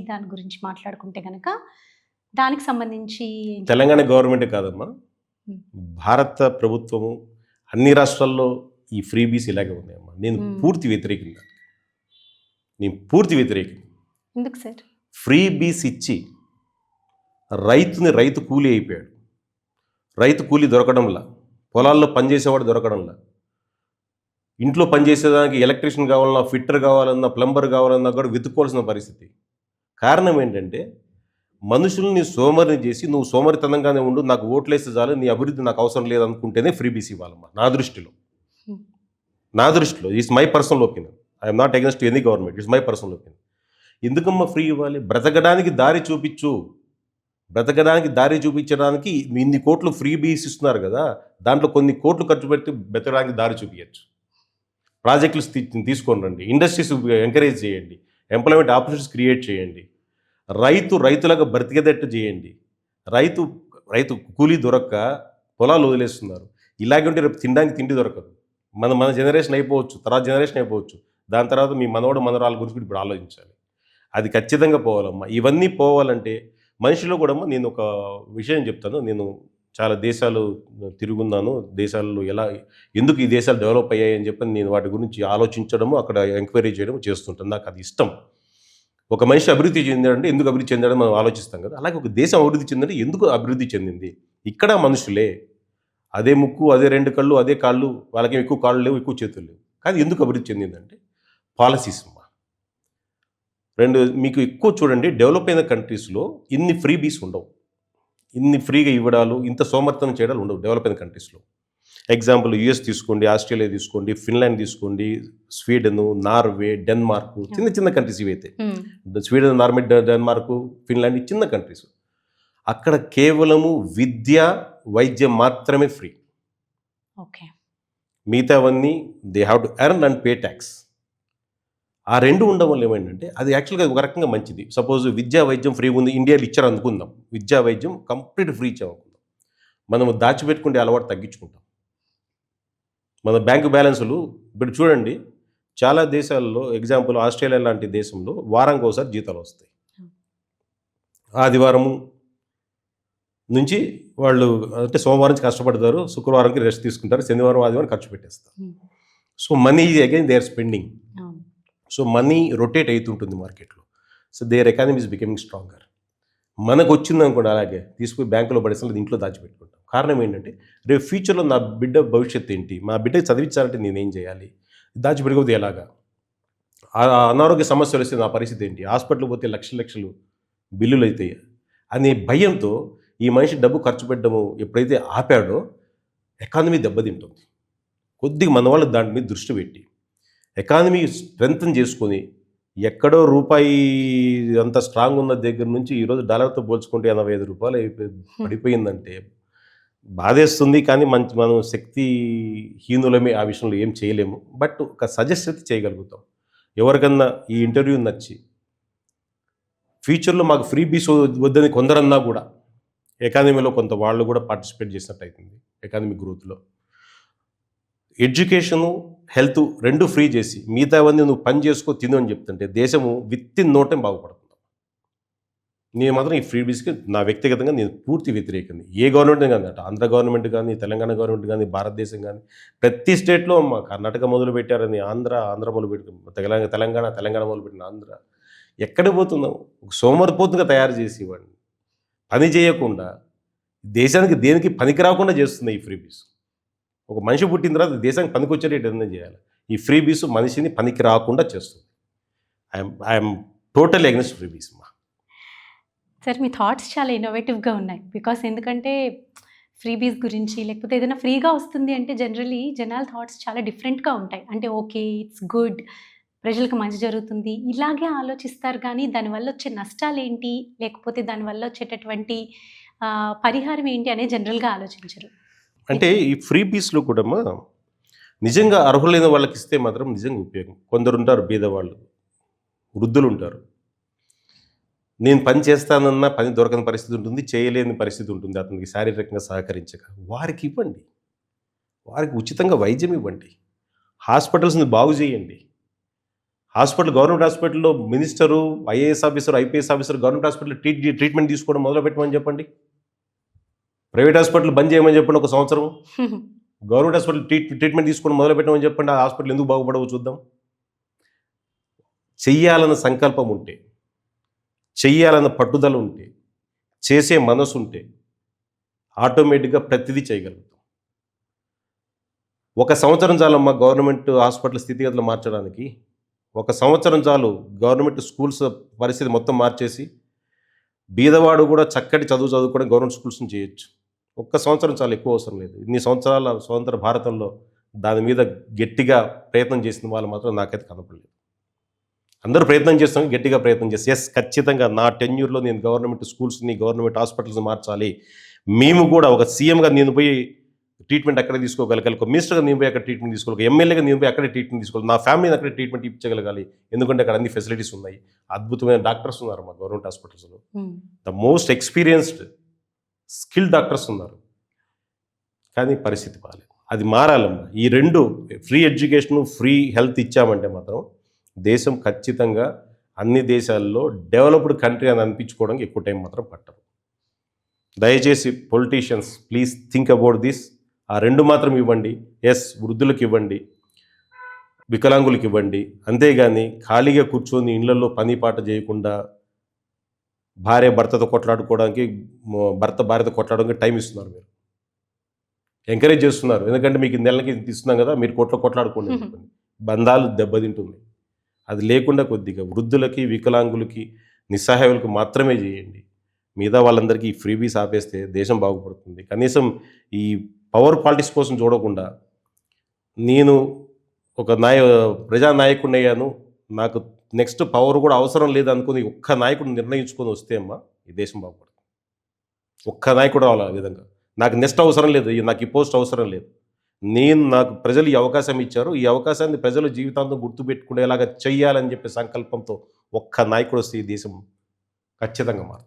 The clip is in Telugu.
దాని గురించి మాట్లాడుకుంటే గనక దానికి సంబంధించి తెలంగాణ గవర్నమెంటే కాదమ్మా, హ్మ్. భారత ప్రభుత్వము అన్ని రాష్ట్రాల్లో ఈ ఫ్రీ బీస్ ఇలాగే ఉన్నాయమ్మా. నేను పూర్తి వ్యతిరేకం. నేను పూర్తి వ్యతిరేకం. ఎందుకు సార్? ఫ్రీ బీస్ ఇచ్చి రైతు కూలీ అయిపోయాడు. రైతు కూలీ దొరకడంలా, పొలాల్లో పనిచేసేవాడు దొరకడంలా, ఇంట్లో పనిచేసేదానికి ఎలక్ట్రీషియన్ కావాలన్నా, ఫిట్టర్ కావాలన్నా, ప్లంబర్ కావాలన్నా కూడా వెతుక్కోవాల్సిన పరిస్థితి. కారణం ఏంటంటే మనుషుల్ని సోమరిని చేసి నువ్వు సోమరితనంగానే ఉండు, నాకు ఓట్లేస్తే చాలు, నీ అభివృద్ధి నాకు అవసరం లేదనుకుంటేనే ఫ్రీ బీస్ ఇవ్వాలమ్మా. నా దృష్టిలో is my personal opinion. I'm not against any government, it's my personal opinion. ఎందుకమ్మా ఫ్రీ ఇవ్వాలి? బ్రతకడానికి దారి చూపించు. బ్రతకడానికి దారి చూపించడానికి ఇన్ని కోట్లు ఫ్రీ బీస్ ఇస్తున్నారు కదా, దాంట్లో కొన్ని కోట్లు ఖర్చు పెట్టి బ్రతకడానికి దారి చూపించచ్చు. ప్రాజెక్టులు తీసుకొని రండి, ఇండస్ట్రీస్ ఎంకరేజ్ చేయండి, ఎంప్లాయ్మెంట్ ఆపర్చునిటీస్ క్రియేట్ చేయండి, రైతులకు బ్రతికేటట్టు చేయండి. రైతు కూలీ దొరక్క పొలాలు వదిలేస్తున్నారు. ఇలాగే ఉంటే రేపు తినడానికి తిండి దొరకదు. మన జనరేషన్ అయిపోవచ్చు, తర్వాత జనరేషన్ అయిపోవచ్చు, దాని తర్వాత మీ మనవరాల గురించి ఇప్పుడు ఆలోచించాలి. అది ఖచ్చితంగా పోవాలమ్మా. ఇవన్నీ పోవాలంటే మనిషిలో కూడా నేను ఒక విషయం చెప్తాను. నేను చాలా దేశాలు తిరుగున్నాను. దేశాల్లో ఎందుకు ఈ దేశాలు డెవలప్ అయ్యాయని చెప్పి నేను వాటి గురించి ఆలోచించడము, అక్కడ ఎంక్వైరీ చేయడం చేస్తుంటాను. నాకు అది ఇష్టం. ఒక మనిషి అభివృద్ధి చెందాడంటే ఎందుకు అభివృద్ధి చెందాడని మనం ఆలోచిస్తాం కదా, అలాగే ఒక దేశం అభివృద్ధి చెందంటే ఎందుకు అభివృద్ధి చెందింది. ఇక్కడ మనుషులే, అదే ముక్కు, అదే 2 కళ్ళు, అదే కాళ్ళు, వాళ్ళకి ఎక్కువ కాళ్ళు లేవు, ఎక్కువ చేతులు లేవు, కానీ ఎందుకు అభివృద్ధి చెందిందంటే పాలసీస్ అమ్మా. మీకు ఎక్కువ చూడండి, డెవలప్ అయిన కంట్రీస్లో ఇన్ని ఫ్రీ బీస్ ఉండవు, ఇన్ని ఫ్రీగా ఇవ్వడాలు, ఇంత సోమర్థనం చేయడాలు ఉండవు డెవలప్ అయిన కంట్రీస్లో. ఎగ్జాంపుల్ యుఎస్ తీసుకోండి, ఆస్ట్రేలియా తీసుకోండి, ఫిన్లాండ్ తీసుకోండి, స్వీడన్, నార్వే, డెన్మార్క్, చిన్న కంట్రీస్ ఇవైతే. స్వీడన్, నార్వే, డెన్మార్క్, ఫిన్లాండ్ చిన్న కంట్రీస్. అక్కడ కేవలము విద్య, వైద్యం మాత్రమే ఫ్రీ. మిగతావన్నీ they have to earn and pay tax. ఆ 2 ఉండడం వల్ల ఏమైందంటే అది యాక్చువల్గా ఒక రకంగా మంచిది. సపోజ్ విద్యా వైద్యం ఫ్రీ ఉంది, ఇండియాలో ఇచ్చారు అనుకుందాం, విద్యా వైద్యం కంప్లీట్ ఫ్రీ ఇచ్చామనుకుందాం, మనము దాచిపెట్టుకుంటే అలవాటు తగ్గించుకుంటాం. మన బ్యాంకు బ్యాలెన్సులు ఇప్పుడు చూడండి, చాలా దేశాల్లో ఎగ్జాంపుల్ ఆస్ట్రేలియా లాంటి దేశంలో వారానికి ఒకసారి జీతాలు వస్తాయి. ఆదివారం నుంచి వాళ్ళు అంటే సోమవారం నుంచి కష్టపడతారు, శుక్రవారంకి రెస్ట్ తీసుకుంటారు, శనివారం ఆదివారం ఖర్చు పెట్టేస్తారు. So money is again they are spending. So money rotate అవుతుంటుంది మార్కెట్లో. So their economy is becoming stronger. మనకు వచ్చింది అనుకోండి, అలాగే తీసుకుని బ్యాంకులో పడేసిన ఇంట్లో దాచిపెట్టుకుంటాం. కారణం ఏంటంటే రేపు ఫ్యూచర్లో నా బిడ్డ భవిష్యత్తు ఏంటి, మా బిడ్డకి చదివించాలంటే నేనేం చేయాలి, దాచిపెట్టుకోవద్దు ఎలాగా, అనారోగ్య సమస్యలు వస్తే నా పరిస్థితి ఏంటి, హాస్పిటల్కి పోతే లక్షలు బిల్లులు అవుతాయి అనే భయంతో ఈ మనిషి డబ్బు ఖర్చు పెట్టడము ఎప్పుడైతే ఆపాడో ఎకానమీ దెబ్బతింటుంది. కొద్దిగా మన వాళ్ళు దాని మీద దృష్టి పెట్టి ఎకానమీ స్ట్రెంగ్తన్ చేసుకొని, ఎక్కడో రూపాయి అంత స్ట్రాంగ్ ఉన్న దగ్గర నుంచి ఈరోజు డాలర్తో పోల్చుకుంటే 85 రూపాయలు పడిపోయిందంటే బాధేస్తుంది. కానీ మనం శక్తిహీనులమే, ఆ విషయంలో ఏం చేయలేము. బట్ ఒక సజెస్ట్ అయితే చేయగలుగుతాం. ఎవరికన్నా ఈ ఇంటర్వ్యూ నచ్చి ఫ్యూచర్లో మాకు ఫ్రీ బీస్ వద్దని కొందరన్నా కూడా ఎకానమీలో కొంత వాళ్ళు కూడా పార్టిసిపేట్ చేసినట్టు అవుతుంది. ఎకానమిక్ గ్రోత్లో ఎడ్యుకేషను, హెల్త్ 2 ఫ్రీ చేసి మిగతావన్నీ నువ్వు పని చేసుకో, తిను అని చెప్తుంటే దేశము విత్ఇన్ నో టైం బాగుపడుతుంది. నేను మాత్రం ఈ ఫ్రీ బీస్కి నా వ్యక్తిగతంగా నేను పూర్తి వ్యతిరేకంది. ఏ గవర్నమెంట్ కానీ, అటు ఆంధ్ర గవర్నమెంట్ కానీ, తెలంగాణ గవర్నమెంట్ కానీ, భారతదేశం కానీ, ప్రతి స్టేట్లో అమ్మ, కర్ణాటక మొదలు పెట్టారని ఆంధ్ర మొదలు పెట్టి, తెలంగాణ మొదలు పెట్టిన ఆంధ్ర, ఎక్కడ పోతున్నాం? సోమరిపోతుగా తయారు చేసి ఇవ్వండి, పని చేయకుండా దేశానికి దేనికి పనికి రాకుండా చేస్తుంది ఈ ఫ్రీ బీస్. ఒక మనిషి పుట్టిన తర్వాత దేశానికి పనికొచ్చేటట్టు ఏదైనా చేయాలి. ఈ ఫ్రీ బీస్ మనిషిని పనికి రాకుండా చేస్తుంది. ఐఎమ్ టోటల్ అగెన్స్ట్ ఫ్రీ బీస్. సార్, మీ థాట్స్ చాలా ఇన్నోవేటివ్గా ఉన్నాయి. బికాస్ ఎందుకంటే ఫ్రీ బీస్ గురించి లేకపోతే ఏదైనా ఫ్రీగా వస్తుంది అంటే జనరలీ జనాల థాట్స్ చాలా డిఫరెంట్గా ఉంటాయి. అంటే ఓకే, ఇట్స్ గుడ్, ప్రజలకు మంచి జరుగుతుంది, ఇలాగే ఆలోచిస్తారు. కానీ దానివల్ల వచ్చే నష్టాలు ఏంటి, లేకపోతే దానివల్ల వచ్చేటటువంటి పరిహారం ఏంటి అనేది జనరల్గా ఆలోచించరు. అంటే ఈ ఫ్రీ బీస్లో కూడా నిజంగా అర్హులైన వాళ్ళకి ఇస్తే మాత్రం నిజంగా ఉపయోగం. కొందరు ఉంటారు, బీదవాళ్ళు, వృద్ధులు ఉంటారు, నేను పని చేస్తానన్నా పని దొరకని పరిస్థితి ఉంటుంది, చేయలేని పరిస్థితి ఉంటుంది, అతనికి శారీరకంగా సహకరించక. వారికి ఇవ్వండి, వారికి ఉచితంగా వైద్యం ఇవ్వండి, హాస్పిటల్స్ని బాగు చేయండి. గవర్నమెంట్ హాస్పిటల్‌లో minister, IAS officer, IPS officer government హాస్పిటల్‌లో ట్రీట్మెంట్ తీసుకోవడం మొదలుపెట్టమని చెప్పండి. ప్రైవేట్ హాస్పిటల్ బంద్ చేయమని చెప్పండి ఒక సంవత్సరం. గవర్నమెంట్ హాస్పిటల్ ట్రీట్మెంట్ తీసుకోవడం మొదలుపెట్టమని చెప్పండి. ఆ హాస్పిటల్ ఎందుకు బాగుపడవో చూద్దాం. చెయ్యాలన్న సంకల్పం ఉంటే, చెయ్యాలన్న పట్టుదల ఉంటే, చేసే మనసు ఉంటే ఆటోమేటిక్‌గా ప్రతిదీ చేయగలుగుతాం. ఒక సంవత్సరం చాలమ్మా గవర్నమెంట్ హాస్పిటల్ స్థితిగతులు మార్చడానికి. ఒక సంవత్సరం చాలు గవర్నమెంట్ స్కూల్స్ పరిస్థితి మొత్తం మార్చేసి, బీదవాడు కూడా చక్కటి చదువు చదువుకోవడం గవర్నమెంట్ స్కూల్స్ నుంచి చేయొచ్చు. ఒక్క సంవత్సరం చాలు, ఎక్కువ అవసరం లేదు. ఇన్ని సంవత్సరాల స్వతంత్ర భారతంలో దాని మీద గట్టిగా ప్రయత్నం చేసిన వాళ్ళు మాత్రం నాకైతే కనపడలేదు. అందరూ ప్రయత్నం చేస్తాం, గట్టిగా ప్రయత్నం చేస్తాం. యెస్, ఖచ్చితంగా నా టెన్యూర్‌లో నేను గవర్నమెంట్ స్కూల్స్‌ని, గవర్నమెంట్ హాస్పిటల్స్‌ని మార్చాలి. మేము కూడా ఒక సీఎంగా నేను పోయి ట్రీట్మెంట్ అక్కడే తీసుకోగలగాలి. ఒక మినిస్టర్‌గా నేను పోయి అక్కడ ట్రీట్మెంట్ తీసుకోవాలి. ఎమ్మెల్యేగా నేను పోయి అక్కడే ట్రీట్మెంట్ తీసుకోవాలి. నా ఫ్యామిలీని అక్కడే ట్రీట్మెంట్ ఇప్పించగలగాలి. ఎందుకంటే అక్కడ అన్ని ఫెసిలిటీస్ ఉన్నాయి. అద్భుతమైన డాక్టర్స్ ఉన్నారు మా గవర్నమెంట్ హాస్పిటల్స్‌లో. The most experienced, skilled doctors ఉన్నారు. కానీ పరిస్థితి బాలేదు. అది మారాలమ్మా. ఈ 2 ఫ్రీ ఎడ్యుకేషను, ఫ్రీ హెల్త్ ఇచ్చామంటే మాత్రం దేశం ఖచ్చితంగా అన్ని దేశాల్లో డెవలప్డ్ కంట్రీ అని అనిపించుకోవడానికి ఎక్కువ టైం మాత్రం పట్టదు. దయచేసి politicians please think about this. ఆ 2 మాత్రం ఇవ్వండి. యెస్, వృద్ధులకు ఇవ్వండి, వికలాంగులకు ఇవ్వండి. అంతేగాని ఖాళీగా కూర్చొని ఇళ్లలో పని పాట చేయకుండా భార్య భర్తతో కొట్లాడుకోవడానికి, భర్త భార్యతో కొట్లాడడానికి టైం ఇస్తున్నారు మీరు. ఎంకరేజ్ చేస్తున్నారు. ఎందుకంటే మీకు నెలకి ఇంత ఇస్తున్నాం కదా, మీరు కొట్లాడుకోండి అని చెప్పండి. బంధాలు దెబ్బతింటుంది. అది లేకుండా కొద్దిగా వృద్ధులకి, వికలాంగులకి, నిస్సహాయులకు మాత్రమే చేయండి. మిగతా వాళ్ళందరికీ ఈ ఫ్రీబీస్ ఆపేస్తే దేశం బాగుపడుతుంది. కనీసం ఈ పవర్ పాలిటిక్స్ కోసం చూడకుండా, నేను ఒక ప్రజానాయకుడిని అయ్యాను, నాకు నెక్స్ట్ పవర్ కూడా అవసరం లేదనుకుని ఒక్క నాయకుడు నిర్ణయించుకొని వస్తే అమ్మా ఈ దేశం బాగుపడుతుంది. ఒక్క నాయకుడు రావాలి ఆ విధంగా. నాకు నెక్స్ట్ అవసరం లేదు, నాకు ఈ పోస్ట్ అవసరం లేదు. నాకు ప్రజలు ఈ అవకాశం ఇచ్చారు, ఈ అవకాశాన్ని ప్రజలు జీవితాంతం గుర్తుపెట్టుకునేలాగా చెయ్యాలని చెప్పే సంకల్పంతో ఒక్క నాయకుడు వస్తే ఈ దేశం ఖచ్చితంగా మారుతుంది.